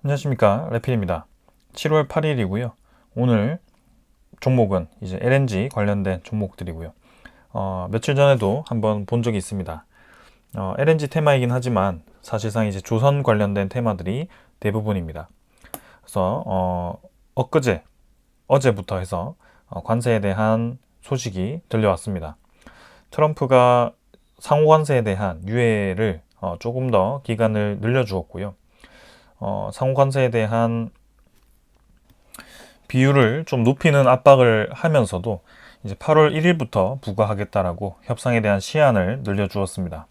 안녕하십니까, 레필입니다. 7월 8일이고요. 오늘 종목은 이제 LNG 관련된 종목들이고요. 며칠 전에도 한번 본 적이 있습니다. LNG 테마이긴 하지만 사실상 이제 조선 관련된 테마들이 대부분입니다. 그래서 어제부터 해서 관세에 대한 소식이 들려왔습니다. 트럼프가 상호 관세에 대한 유예를 조금 더 기간을 늘려주었고요. 상호 관세에 대한 비율을 좀 높이는 압박을 하면서도 이제 8월 1일부터 부과하겠다라고 협상에 대한 시한을 늘려주었습니다.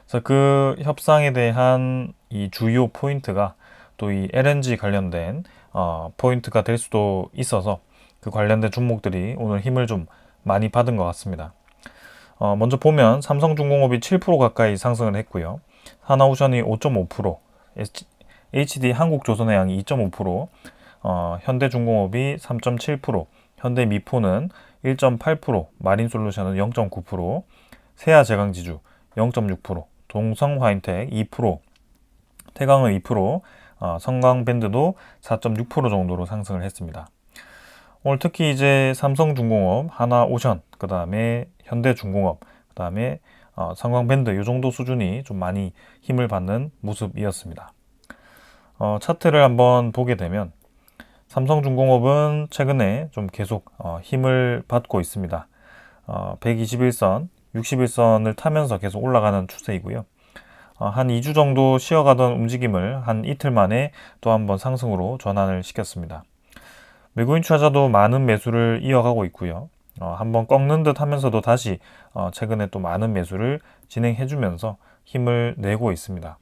그래서 그 협상에 대한 이 주요 포인트가 또 이 LNG 관련된 포인트가 될 수도 있어서 그 관련된 종목들이 오늘 힘을 좀 많이 받은 것 같습니다. 먼저 보면 삼성중공업이 7% 가까이 상승을 했고요. 하나오션이 5.5%, HD 한국조선해양이 2.5%, 현대중공업이 3.7%, 현대미포는 1.8%, 마린솔루션은 0.9%, 세아제강지주 0.6%, 동성화인텍 2%, 태강은 2%, 성광밴드도 4.6% 정도로 상승을 했습니다. 오늘 특히 이제 삼성중공업, 하나오션, 그 다음에 현대중공업, 그 다음에 성광밴드 이 정도 수준이 좀 많이 힘을 받는 모습이었습니다. 차트를 한번 보게 되면 삼성중공업은 최근에 좀 계속 힘을 받고 있습니다. 121선, 61선을 타면서 계속 올라가는 추세이고요. 한 2주 정도 쉬어가던 움직임을 한 이틀 만에 또 한번 상승으로 전환을 시켰습니다. 외국인 투자자도 많은 매수를 이어가고 있고요. 한번 꺾는 듯 하면서도 다시 최근에 또 많은 매수를 진행해주면서 힘을 내고 있습니다.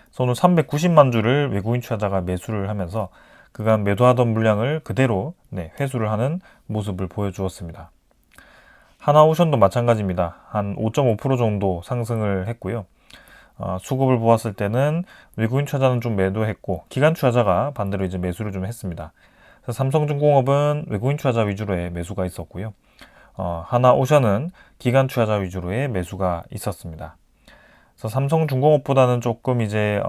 그래서 오늘 390만 주를 외국인 투자자가 매수를 하면서 그간 매도하던 물량을 그대로 회수를 하는 모습을 보여주었습니다. 하나오션도 마찬가지입니다. 한 5.5% 정도 상승을 했고요. 수급을 보았을 때는 외국인 투자자는 좀 매도했고 기관 투자자가 반대로 이제 매수를 좀 했습니다. 그래서 삼성중공업은 외국인 투자자 위주로의 매수가 있었고요. 하나오션은 기관 투자자 위주로의 매수가 있었습니다. 그래서 삼성중공업보다는 조금 이제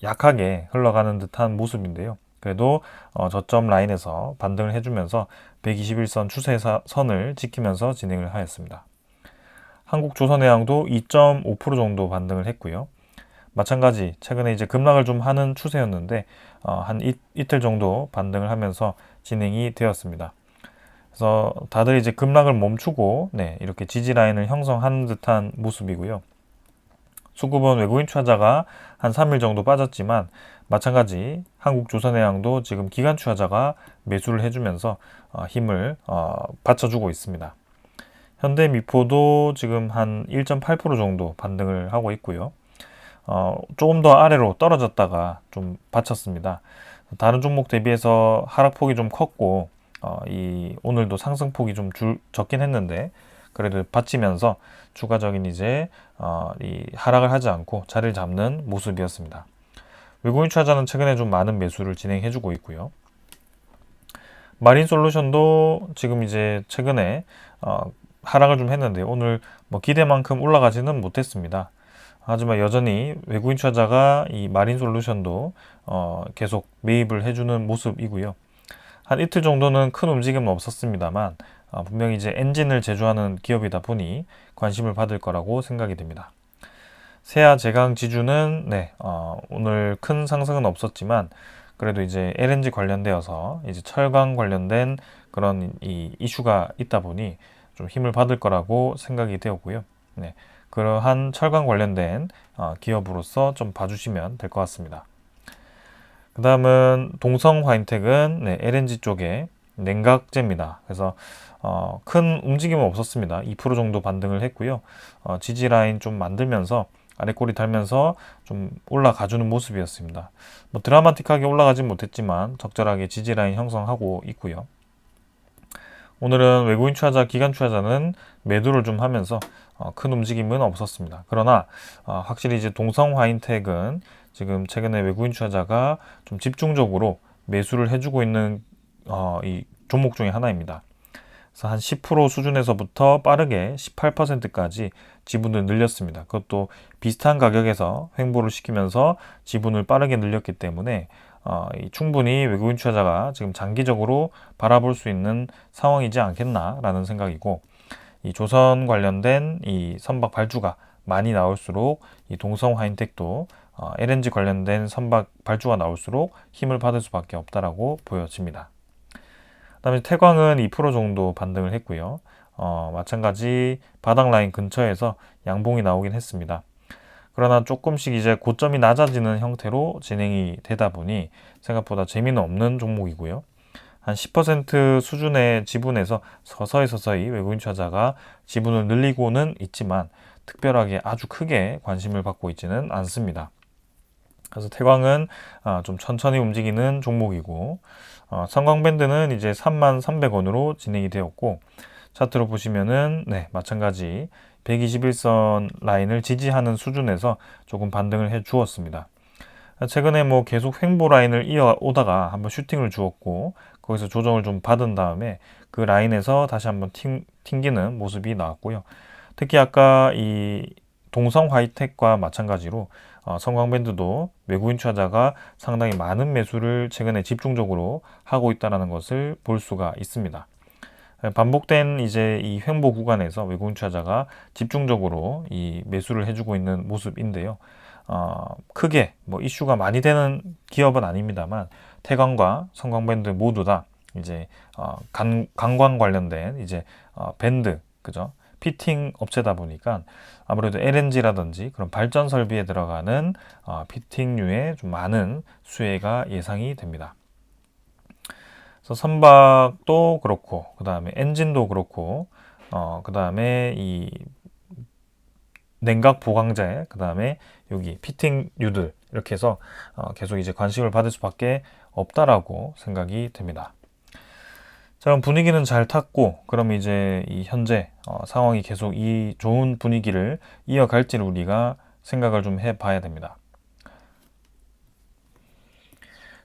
약하게 흘러가는 듯한 모습인데요. 그래도 저점 라인에서 반등을 해주면서 121선 추세선을 지키면서 진행을 하였습니다. 한국조선해양도 2.5% 정도 반등을 했고요. 마찬가지 최근에 이제 급락을 좀 하는 추세였는데 한 이틀 정도 반등을 하면서 진행이 되었습니다. 그래서 다들 이제 급락을 멈추고 이렇게 지지 라인을 형성하는 듯한 모습이고요. 수급은 외국인 투자자가 한 3일 정도 빠졌지만 마찬가지 한국조선해양도 지금 기관 투자자가 매수를 해주면서 힘을 받쳐주고 있습니다. 현대미포도 지금 한 1.8% 정도 반등을 하고 있고요. 조금 더 아래로 떨어졌다가 좀 받쳤습니다. 다른 종목 대비해서 하락폭이 좀 컸고 오늘도 상승폭이 좀 적긴 했는데 그래도 받치면서 추가적인 이제 이 하락을 하지 않고 자리를 잡는 모습이었습니다. 외국인 투자자는 최근에 좀 많은 매수를 진행해주고 있고요. 마린솔루션도 지금 이제 최근에 하락을 좀 했는데 오늘 뭐 기대만큼 올라가지는 못했습니다. 하지만 여전히 외국인 투자자가 이 마린솔루션도 계속 매입을 해주는 모습이고요. 한 이틀 정도는 큰 움직임은 없었습니다만 분명히 이제 엔진을 제조하는 기업이다 보니 관심을 받을 거라고 생각이 됩니다. 세아 제강 지주는 오늘 큰 상승은 없었지만 그래도 이제 LNG 관련되어서 이제 철강 관련된 그런 이 이슈가 있다 보니 좀 힘을 받을 거라고 생각이 되었고요. 그러한 철강 관련된 기업으로서 좀 봐주시면 될 것 같습니다. 그 다음은 동성화인텍은 LNG 쪽에 냉각제입니다. 그래서 큰 움직임은 없었습니다. 2% 정도 반등을 했고요. 지지 라인 좀 만들면서 아래꼬리 달면서 좀 올라가주는 모습이었습니다. 뭐 드라마틱하게 올라가진 못했지만 적절하게 지지 라인 형성하고 있고요. 오늘은 외국인 투자자, 기관 투자자는 매도를 좀 하면서 큰 움직임은 없었습니다. 그러나 확실히 이제 동성화인텍은 지금 최근에 외국인 투자자가 좀 집중적으로 매수를 해주고 있는 이 종목 중에 하나입니다. 그래서 한 10% 수준에서부터 빠르게 18%까지 지분을 늘렸습니다. 그것도 비슷한 가격에서 횡보를 시키면서 지분을 빠르게 늘렸기 때문에 충분히 외국인 투자자가 지금 장기적으로 바라볼 수 있는 상황이지 않겠나라는 생각이고, 이 조선 관련된 이 선박 발주가 많이 나올수록 이 동성 화인텍도 LNG 관련된 선박 발주가 나올수록 힘을 받을 수밖에 없다라고 보여집니다. 그다음에 태광은 2% 정도 반등을 했고요. 마찬가지 바닥 라인 근처에서 양봉이 나오긴 했습니다. 그러나 조금씩 이제 고점이 낮아지는 형태로 진행이 되다 보니 생각보다 재미는 없는 종목이고요. 한 10% 수준의 지분에서 서서히 외국인 투자자가 지분을 늘리고는 있지만 특별하게 아주 크게 관심을 받고 있지는 않습니다. 그래서 태광은 좀 천천히 움직이는 종목이고, 성광밴드는 이제 33,300원으로 진행이 되었고, 차트로 보시면은 마찬가지 121선 라인을 지지하는 수준에서 조금 반등을 해 주었습니다. 최근에 뭐 계속 횡보 라인을 이어오다가 한번 슈팅을 주었고, 거기서 조정을 좀 받은 다음에 그 라인에서 다시 한번 튕기는 모습이 나왔고요. 특히 아까 이 동성 화이텍과 마찬가지로 성광밴드도 외국인 투자자가 상당히 많은 매수를 최근에 집중적으로 하고 있다는 것을 볼 수가 있습니다. 반복된 이제 이 횡보 구간에서 외국인 투자자가 집중적으로 이 매수를 해주고 있는 모습인데요. 크게 뭐 이슈가 많이 되는 기업은 아닙니다만 태광과 성광밴드 모두 다 이제 관광 관련된 이제 밴드, 그죠? 피팅 업체다 보니까 아무래도 LNG라든지 그런 발전 설비에 들어가는 피팅류의 좀 많은 수혜가 예상이 됩니다. 그래서 선박도 그렇고, 그 다음에 엔진도 그렇고, 그 다음에 이 냉각 보강제, 그 다음에 여기 피팅류들 이렇게 해서 계속 이제 관심을 받을 수밖에 없다라고 생각이 됩니다. 자, 그럼 분위기는 잘 탔고, 그럼 이제 이 현재 상황이 계속 이 좋은 분위기를 이어갈지를 우리가 생각을 좀 해봐야 됩니다.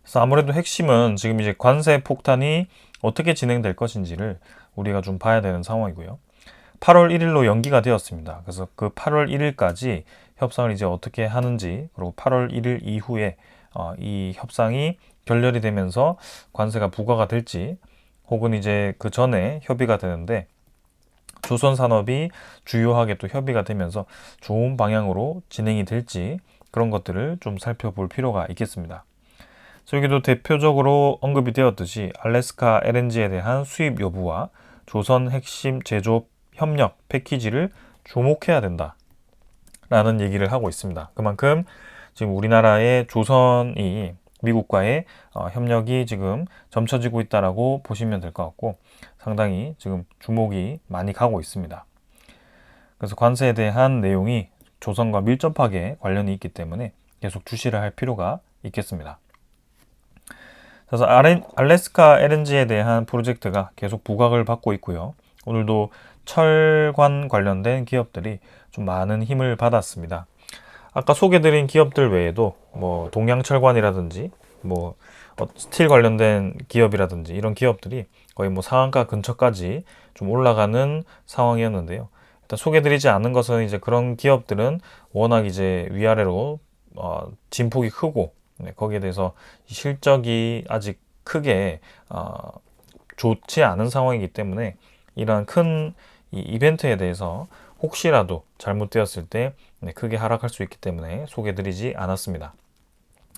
그래서 아무래도 핵심은 지금 이제 관세 폭탄이 어떻게 진행될 것인지를 우리가 좀 봐야 되는 상황이고요. 8월 1일로 연기가 되었습니다. 그래서 그 8월 1일까지 협상을 이제 어떻게 하는지, 그리고 8월 1일 이후에 이 협상이 결렬이 되면서 관세가 부과가 될지, 혹은 이제 그 전에 협의가 되는데 조선산업이 주요하게 또 협의가 되면서 좋은 방향으로 진행이 될지, 그런 것들을 좀 살펴볼 필요가 있겠습니다. 여기도 대표적으로 언급이 되었듯이 알래스카 LNG에 대한 수입 여부와 조선 핵심 제조업 협력 패키지를 주목해야 된다 라는 얘기를 하고 있습니다. 그만큼 지금 우리나라의 조선이 미국과의 협력이 지금 점쳐지고 있다라고 보시면 될 것 같고, 상당히 지금 주목이 많이 가고 있습니다. 그래서 관세에 대한 내용이 조선과 밀접하게 관련이 있기 때문에 계속 주시를 할 필요가 있겠습니다. 그래서 알래스카 LNG에 대한 프로젝트가 계속 부각을 받고 있고요. 오늘도 철관 관련된 기업들이 좀 많은 힘을 받았습니다. 아까 소개드린 기업들 외에도 뭐 동양철관이라든지 뭐 스틸 관련된 기업이라든지 이런 기업들이 거의 뭐 상한가 근처까지 좀 올라가는 상황이었는데요. 일단 소개드리지 않은 것은 이제 그런 기업들은 워낙 이제 위아래로 진폭이 크고, 거기에 대해서 실적이 아직 크게 좋지 않은 상황이기 때문에 이러한 큰 이벤트에 대해서 혹시라도 잘못되었을 때 크게 하락할 수 있기 때문에 소개드리지 않았습니다.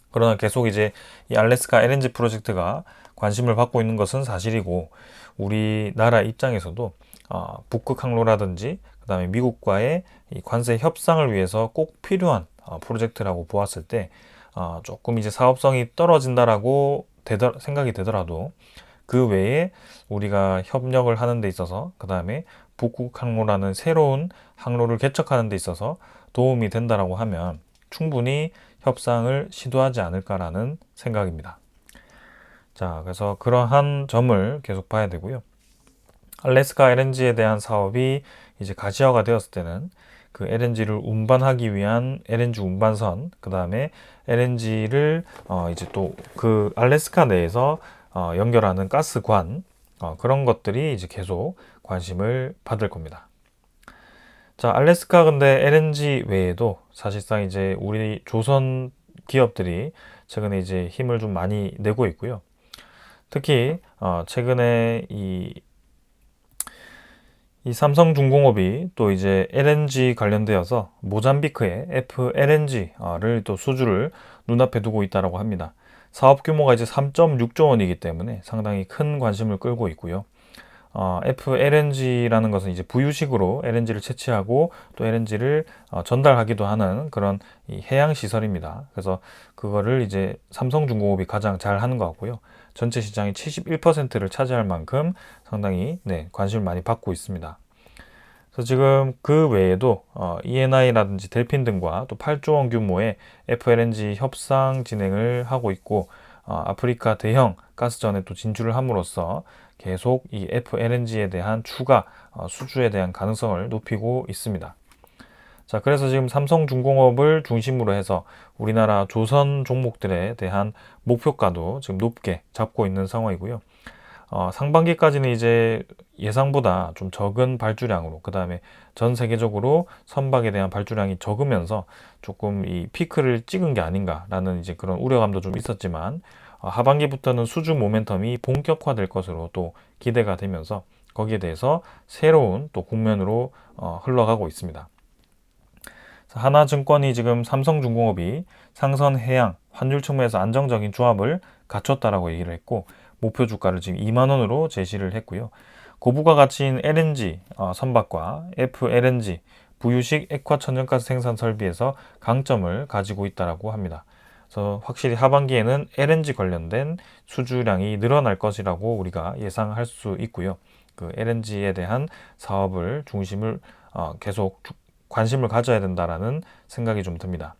그러나 계속 이제 이 알래스카 LNG 프로젝트가 관심을 받고 있는 것은 사실이고, 우리나라 입장에서도 북극 항로라든지 그 다음에 미국과의 이 관세 협상을 위해서 꼭 필요한 프로젝트라고 보았을 때 조금 이제 사업성이 떨어진다라고 생각이 되더라도 그 외에 우리가 협력을 하는 데 있어서, 그 다음에 북극 항로라는 새로운 항로를 개척하는 데 있어서 도움이 된다라고 하면 충분히 협상을 시도하지 않을까라는 생각입니다. 자, 그래서 그러한 점을 계속 봐야 되고요. 알래스카 LNG에 대한 사업이 이제 가시화가 되었을 때는 그 LNG를 운반하기 위한 LNG 운반선, 그 다음에 LNG를 이제 또 그 알래스카 내에서 연결하는 가스관, 그런 것들이 이제 계속 관심을 받을 겁니다. 자, 알래스카 근데 LNG 외에도 사실상 이제 우리 조선 기업들이 최근에 이제 힘을 좀 많이 내고 있고요. 특히 최근에 이 삼성중공업이 또 이제 LNG 관련되어서 모잠비크의 FLNG를 또 수주를 눈앞에 두고 있다고 합니다. 사업 규모가 이제 3.6조 원이기 때문에 상당히 큰 관심을 끌고 있고요. FLNG라는 것은 이제 부유식으로 LNG를 채취하고 또 LNG를 전달하기도 하는 그런 이 해양 시설입니다. 그래서 그거를 이제 삼성중공업이 가장 잘 하는 것 같고요. 전체 시장의 71%를 차지할 만큼 상당히 관심을 많이 받고 있습니다. 그래서 지금 그 외에도 ENI라든지 델핀 등과 또 8조 원 규모의 FLNG 협상 진행을 하고 있고 아프리카 대형 가스전에 또 진출을 함으로써 계속 이 FLNG에 대한 추가 수주에 대한 가능성을 높이고 있습니다. 자, 그래서 지금 삼성중공업을 중심으로 해서 우리나라 조선 종목들에 대한 목표가도 지금 높게 잡고 있는 상황이고요. 상반기까지는 이제 예상보다 좀 적은 발주량으로, 그 다음에 전 세계적으로 선박에 대한 발주량이 적으면서 조금 이 피크를 찍은 게 아닌가라는 이제 그런 우려감도 좀 있었지만, 하반기부터는 수주 모멘텀이 본격화될 것으로 또 기대가 되면서 거기에 대해서 새로운 또 국면으로 흘러가고 있습니다. 하나증권이 지금 삼성중공업이 상선해양 환율 측면에서 안정적인 조합을 갖췄다라고 얘기를 했고, 목표 주가를 지금 2만 원으로 제시를 했고요. 고부가 가치인 LNG 선박과 FLNG 부유식 액화 천연가스 생산 설비에서 강점을 가지고 있다라고 합니다. 그래서 확실히 하반기에는 LNG 관련된 수주량이 늘어날 것이라고 우리가 예상할 수 있고요. 그 LNG에 대한 사업을 중심을 계속 관심을 가져야 된다라는 생각이 좀 듭니다.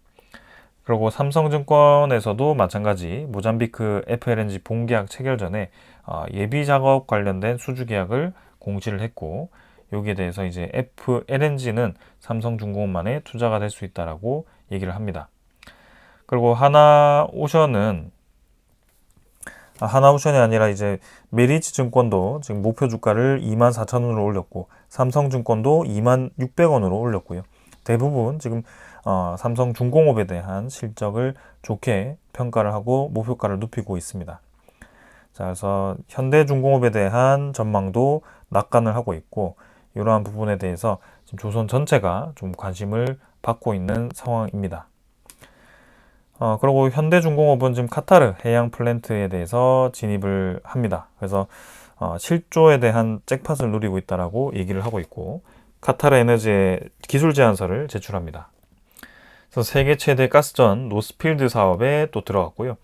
그리고 삼성증권에서도 마찬가지 모잠비크 FLNG 본계약 체결 전에 예비 작업 관련된 수주 계약을 공시를 했고, 여기에 대해서 이제 FLNG는 삼성중공업만의 투자가 될 수 있다라고 얘기를 합니다. 그리고 하나오션이 아니라 이제 메리츠 증권도 지금 목표 주가를 24,000원으로 올렸고, 삼성증권도 26,600원으로 올렸고요. 대부분 지금 삼성중공업에 대한 실적을 좋게 평가를 하고 목표가를 높이고 있습니다. 자, 그래서 현대중공업에 대한 전망도 낙관을 하고 있고, 이러한 부분에 대해서 지금 조선 전체가 좀 관심을 받고 있는 상황입니다. 그리고 현대중공업은 지금 카타르 해양 플랜트에 대해서 진입을 합니다. 그래서 실조에 대한 잭팟을 누리고 있다라고 얘기를 하고 있고, 카타르 에너지에 기술 제안서를 제출합니다. 그래서 세계 최대 가스전 노스필드 사업에 또 들어갔고요.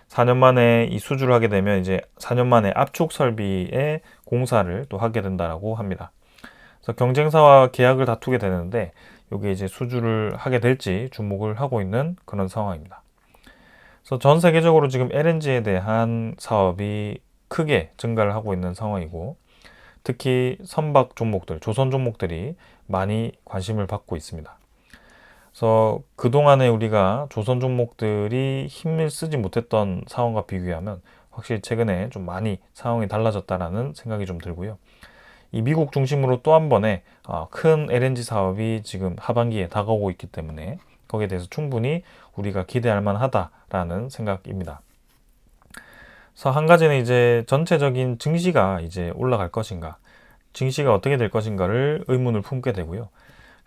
4년 만에 이 수주를 하게 되면 이제 4년 만에 압축 설비의 공사를 또 하게 된다라고 합니다. 그래서 경쟁사와 계약을 다투게 되는데, 이게 이제 수주를 하게 될지 주목을 하고 있는 그런 상황입니다. 그래서 전 세계적으로 지금 LNG에 대한 사업이 크게 증가를 하고 있는 상황이고, 특히 선박 종목들, 조선 종목들이 많이 관심을 받고 있습니다. 그래서 그동안에 우리가 조선 종목들이 힘을 쓰지 못했던 상황과 비교하면 확실히 최근에 좀 많이 상황이 달라졌다라는 생각이 좀 들고요. 이 미국 중심으로 또 한 번의 큰 LNG 사업이 지금 하반기에 다가오고 있기 때문에 거기에 대해서 충분히 우리가 기대할 만하다라는 생각입니다. 그래서 한 가지는 이제 전체적인 증시가 이제 올라갈 것인가, 증시가 어떻게 될 것인가를 의문을 품게 되고요.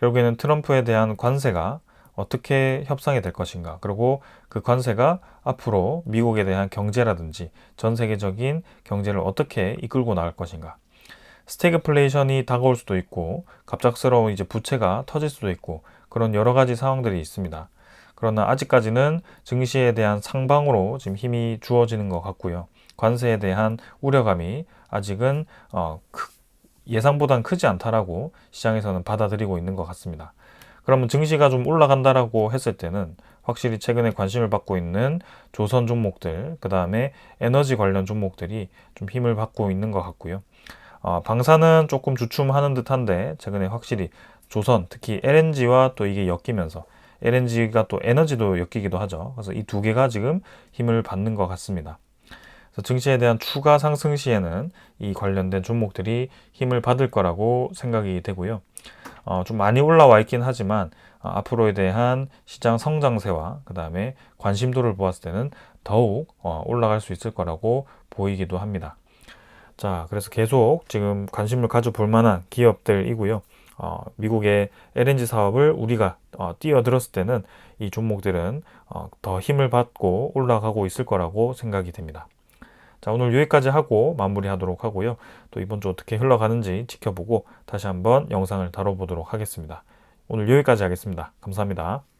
결국에는 트럼프에 대한 관세가 어떻게 협상이 될 것인가, 그리고 그 관세가 앞으로 미국에 대한 경제라든지 전 세계적인 경제를 어떻게 이끌고 나갈 것인가, 스태그플레이션이 다가올 수도 있고 갑작스러운 이제 부채가 터질 수도 있고 그런 여러 가지 상황들이 있습니다. 그러나 아직까지는 증시에 대한 상방으로 지금 힘이 주어지는 것 같고요. 관세에 대한 우려감이 아직은 예상보단 크지 않다라고 시장에서는 받아들이고 있는 것 같습니다. 그러면 증시가 좀 올라간다라고 했을 때는 확실히 최근에 관심을 받고 있는 조선 종목들, 그 다음에 에너지 관련 종목들이 좀 힘을 받고 있는 것 같고요. 방사는 조금 주춤하는 듯한데 최근에 확실히 조선, 특히 LNG와 또 이게 엮이면서 LNG가 또 에너지도 엮이기도 하죠. 그래서 이 두 개가 지금 힘을 받는 것 같습니다. 그래서 증시에 대한 추가 상승 시에는 이 관련된 종목들이 힘을 받을 거라고 생각이 되고요. 좀 많이 올라와 있긴 하지만 앞으로에 대한 시장 성장세와 그 다음에 관심도를 보았을 때는 더욱 올라갈 수 있을 거라고 보이기도 합니다. 자, 그래서 계속 지금 관심을 가져볼 만한 기업들이고요. 미국의 LNG 사업을 우리가 뛰어들었을 때는 이 종목들은 더 힘을 받고 올라가고 있을 거라고 생각이 됩니다. 자, 오늘 여기까지 하고 마무리하도록 하고요. 또 이번 주 어떻게 흘러가는지 지켜보고 다시 한번 영상을 다뤄보도록 하겠습니다. 오늘 여기까지 하겠습니다. 감사합니다.